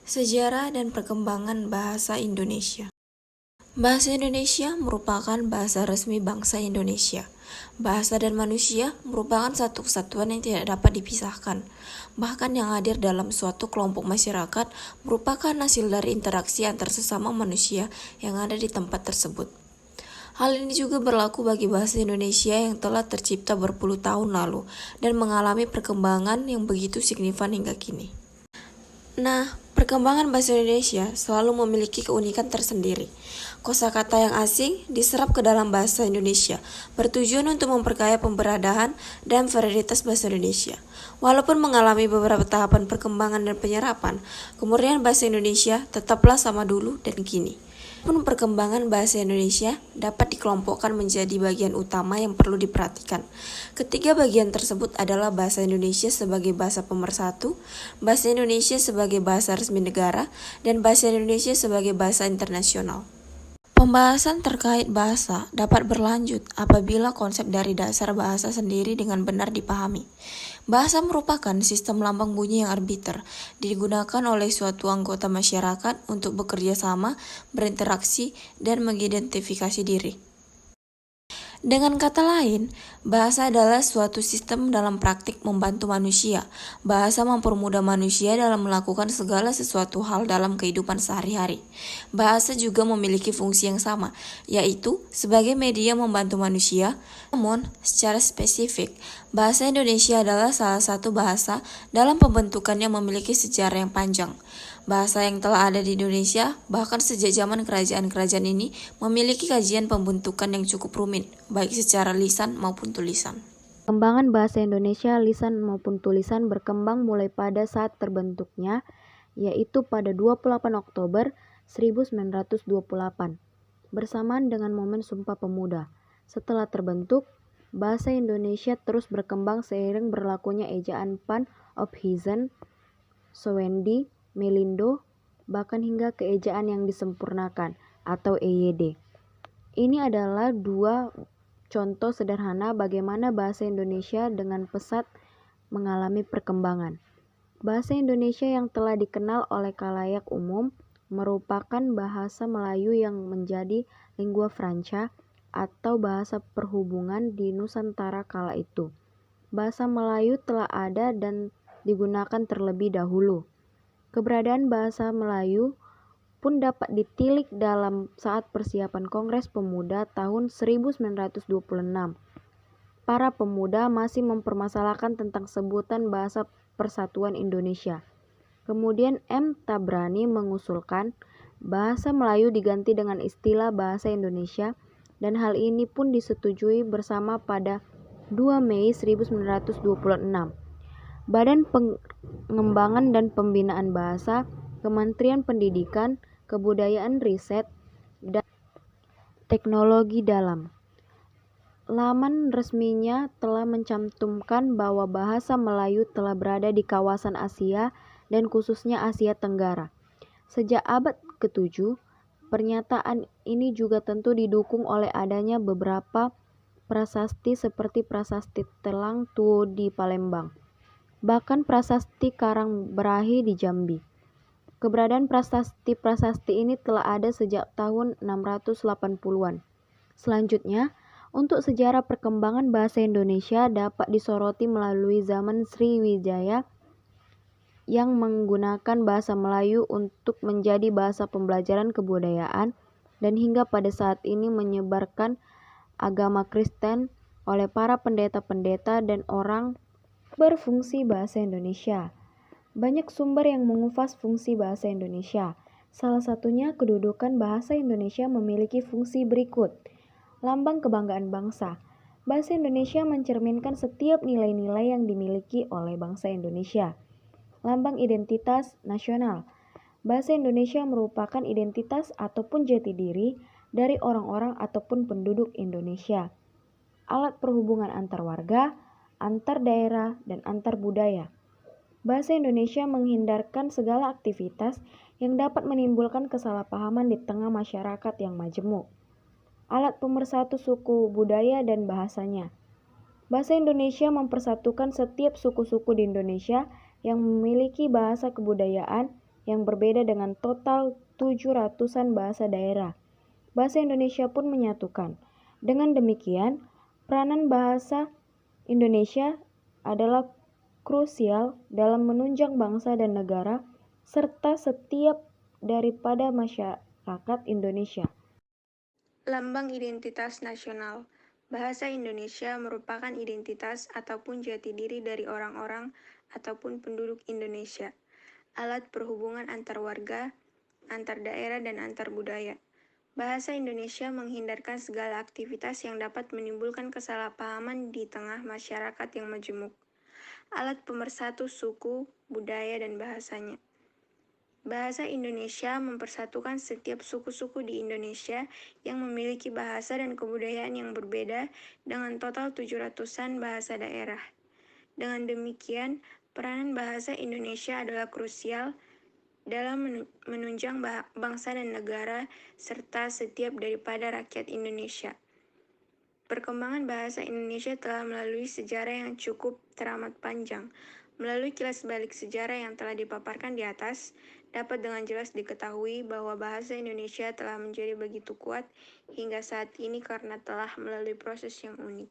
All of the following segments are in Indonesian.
Sejarah dan perkembangan bahasa Indonesia. Bahasa Indonesia merupakan bahasa resmi bangsa Indonesia. Bahasa dan manusia merupakan satu kesatuan yang tidak dapat dipisahkan. Bahkan yang hadir dalam suatu kelompok masyarakat merupakan hasil dari interaksi antar sesama manusia yang ada di tempat tersebut. Hal ini juga berlaku bagi bahasa Indonesia yang telah tercipta berpuluh tahun lalu dan mengalami perkembangan yang begitu signifikan hingga kini. Nah, perkembangan bahasa Indonesia selalu memiliki keunikan tersendiri. Kosakata yang asing diserap ke dalam bahasa Indonesia, bertujuan untuk memperkaya pemberadaan dan varietas bahasa Indonesia. Walaupun mengalami beberapa tahapan perkembangan dan penyerapan, kemurnian bahasa Indonesia tetaplah sama dulu dan kini. Pun perkembangan bahasa Indonesia dapat dikelompokkan menjadi bagian utama yang perlu diperhatikan. Ketiga bagian tersebut adalah bahasa Indonesia sebagai bahasa pemersatu, bahasa Indonesia sebagai bahasa resmi negara, dan bahasa Indonesia sebagai bahasa internasional. Pembahasan terkait bahasa dapat berlanjut apabila konsep dari dasar bahasa sendiri dengan benar dipahami. Bahasa merupakan sistem lambang bunyi yang arbiter, digunakan oleh suatu anggota masyarakat untuk bekerja sama, berinteraksi, dan mengidentifikasi diri. Dengan kata lain, bahasa adalah suatu sistem dalam praktik membantu manusia. Bahasa mempermudah manusia dalam melakukan segala sesuatu hal dalam kehidupan sehari-hari. Bahasa juga memiliki fungsi yang sama, yaitu sebagai media membantu manusia. Namun, secara spesifik, bahasa Indonesia adalah salah satu bahasa dalam pembentukannya memiliki sejarah yang panjang. Bahasa yang telah ada di Indonesia, bahkan sejak zaman kerajaan-kerajaan ini, memiliki kajian pembentukan yang cukup rumit, baik secara lisan maupun tulisan. Perkembangan bahasa Indonesia lisan maupun tulisan berkembang mulai pada saat terbentuknya, yaitu pada 28 Oktober 1928, bersamaan dengan momen Sumpah Pemuda. Setelah terbentuk, bahasa Indonesia terus berkembang seiring berlakunya ejaan Pan of Heisen, Sowendi, Melindo, bahkan hingga ke ejaan yang disempurnakan atau EYD. Ini adalah dua contoh sederhana bagaimana bahasa Indonesia dengan pesat mengalami perkembangan. Bahasa Indonesia yang telah dikenal oleh khalayak umum merupakan bahasa Melayu yang menjadi lingua franca atau bahasa perhubungan di Nusantara kala itu. Bahasa Melayu telah ada dan digunakan terlebih dahulu. Keberadaan bahasa Melayu pun dapat ditilik dalam saat persiapan Kongres Pemuda tahun 1926. Para pemuda masih mempermasalahkan tentang sebutan bahasa Persatuan Indonesia. Kemudian M. Tabrani mengusulkan bahasa Melayu diganti dengan istilah bahasa Indonesia dan hal ini pun disetujui bersama pada 2 Mei 1926. Badan Pengembangan dan Pembinaan Bahasa, Kementerian Pendidikan, Kebudayaan, Riset, dan Teknologi Dalam. Laman resminya telah mencantumkan bahwa bahasa Melayu telah berada di kawasan Asia dan khususnya Asia Tenggara. Sejak abad ke-7, pernyataan ini juga tentu didukung oleh adanya beberapa prasasti seperti Prasasti Telang Tuo di Palembang, bahkan Prasasti Karangberahi di Jambi. Keberadaan prasasti-prasasti ini telah ada sejak tahun 680-an. Selanjutnya, untuk sejarah perkembangan bahasa Indonesia dapat disoroti melalui zaman Sriwijaya yang menggunakan bahasa Melayu untuk menjadi bahasa pembelajaran kebudayaan dan hingga pada saat ini menyebarkan agama Kristen oleh para pendeta-pendeta dan orang berfungsi bahasa Indonesia. Banyak sumber yang mengupas fungsi bahasa Indonesia. Salah satunya kedudukan bahasa Indonesia memiliki fungsi berikut. Lambang kebanggaan bangsa. Bahasa Indonesia mencerminkan setiap nilai-nilai yang dimiliki oleh bangsa Indonesia. Lambang identitas nasional. Bahasa Indonesia merupakan identitas ataupun jati diri dari orang-orang ataupun penduduk Indonesia. Alat perhubungan antar warga, antar daerah, dan antar budaya. Bahasa Indonesia menghindarkan segala aktivitas yang dapat menimbulkan kesalahpahaman di tengah masyarakat yang majemuk. Alat pemersatu suku, budaya, dan bahasanya. Bahasa Indonesia mempersatukan setiap suku-suku di Indonesia yang memiliki bahasa kebudayaan yang berbeda dengan total 700-an bahasa daerah. Bahasa Indonesia pun menyatukan. Dengan demikian, peranan bahasa Indonesia adalah krusial dalam menunjang bangsa dan negara serta setiap daripada masyarakat Indonesia. Lambang identitas nasional. Bahasa Indonesia merupakan identitas ataupun jati diri dari orang-orang ataupun penduduk Indonesia. Alat perhubungan antar warga, antar daerah, dan antar budaya. Bahasa Indonesia menghindarkan segala aktivitas yang dapat menimbulkan kesalahpahaman di tengah masyarakat yang majemuk. Alat pemersatu suku, budaya, dan bahasanya. Bahasa Indonesia mempersatukan setiap suku-suku di Indonesia yang memiliki bahasa dan kebudayaan yang berbeda dengan total 700-an bahasa daerah. Dengan demikian, peranan bahasa Indonesia adalah krusial dalam menunjang bangsa dan negara serta setiap daripada rakyat Indonesia. Perkembangan bahasa Indonesia telah melalui sejarah yang cukup teramat panjang. Melalui kilas balik sejarah yang telah dipaparkan di atas, dapat dengan jelas diketahui bahwa bahasa Indonesia telah menjadi begitu kuat hingga saat ini karena telah melalui proses yang unik.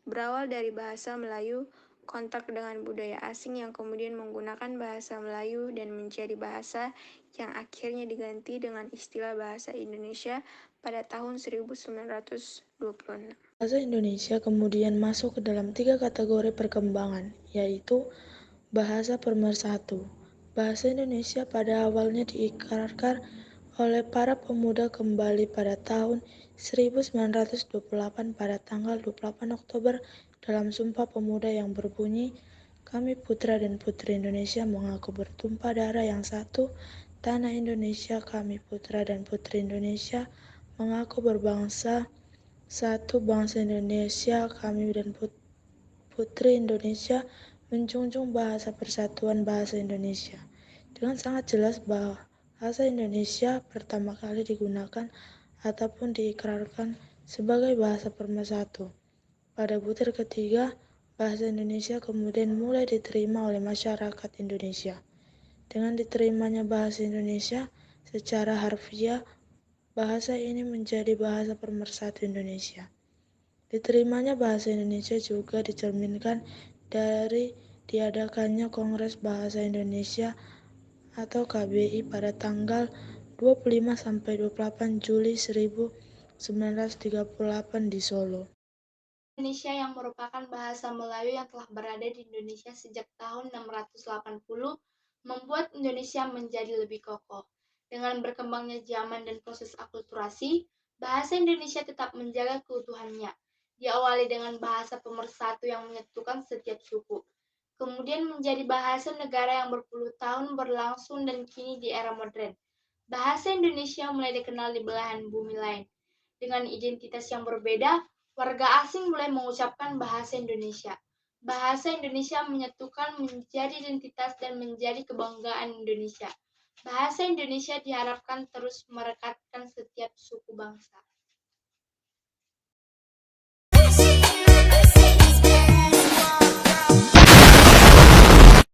Berawal dari bahasa Melayu, kontak dengan budaya asing yang kemudian menggunakan bahasa Melayu dan menjadi bahasa yang akhirnya diganti dengan istilah bahasa Indonesia pada tahun 1926. Bahasa Indonesia kemudian masuk ke dalam 3 kategori perkembangan, yaitu bahasa pemersatu. Bahasa Indonesia pada awalnya diikrarkan oleh para pemuda kembali pada tahun 1928 pada tanggal 28 Oktober dalam Sumpah Pemuda yang berbunyi, "Kami putra dan putri Indonesia mengaku bertumpah darah yang satu, tanah Indonesia, kami putra dan putri Indonesia mengaku berbangsa satu bangsa Indonesia, kami dan putri Indonesia menjunjung bahasa persatuan bahasa Indonesia." Dengan sangat jelas bahasa Indonesia pertama kali digunakan ataupun diikrarkan sebagai bahasa pemersatu. Pada butir ketiga, bahasa Indonesia kemudian mulai diterima oleh masyarakat Indonesia. Dengan diterimanya bahasa Indonesia secara harfiah, bahasa ini menjadi bahasa pemersatu Indonesia. Diterimanya bahasa Indonesia juga dicerminkan dari diadakannya Kongres Bahasa Indonesia atau KBI pada tanggal 25–28 Juli 1938 di Solo. Indonesia yang merupakan bahasa Melayu yang telah berada di Indonesia sejak tahun 680 membuat Indonesia menjadi lebih kokoh. Dengan berkembangnya zaman dan proses akulturasi, bahasa Indonesia tetap menjaga keutuhannya. Diawali dengan bahasa pemersatu yang menyatukan setiap suku. Kemudian menjadi bahasa negara yang berpuluh tahun berlangsung dan kini di era modern. Bahasa Indonesia mulai dikenal di belahan bumi lain. Dengan identitas yang berbeda, warga asing mulai mengucapkan bahasa Indonesia. Bahasa Indonesia menyatukan menjadi identitas dan menjadi kebanggaan Indonesia. Bahasa Indonesia diharapkan terus merekatkan setiap suku bangsa.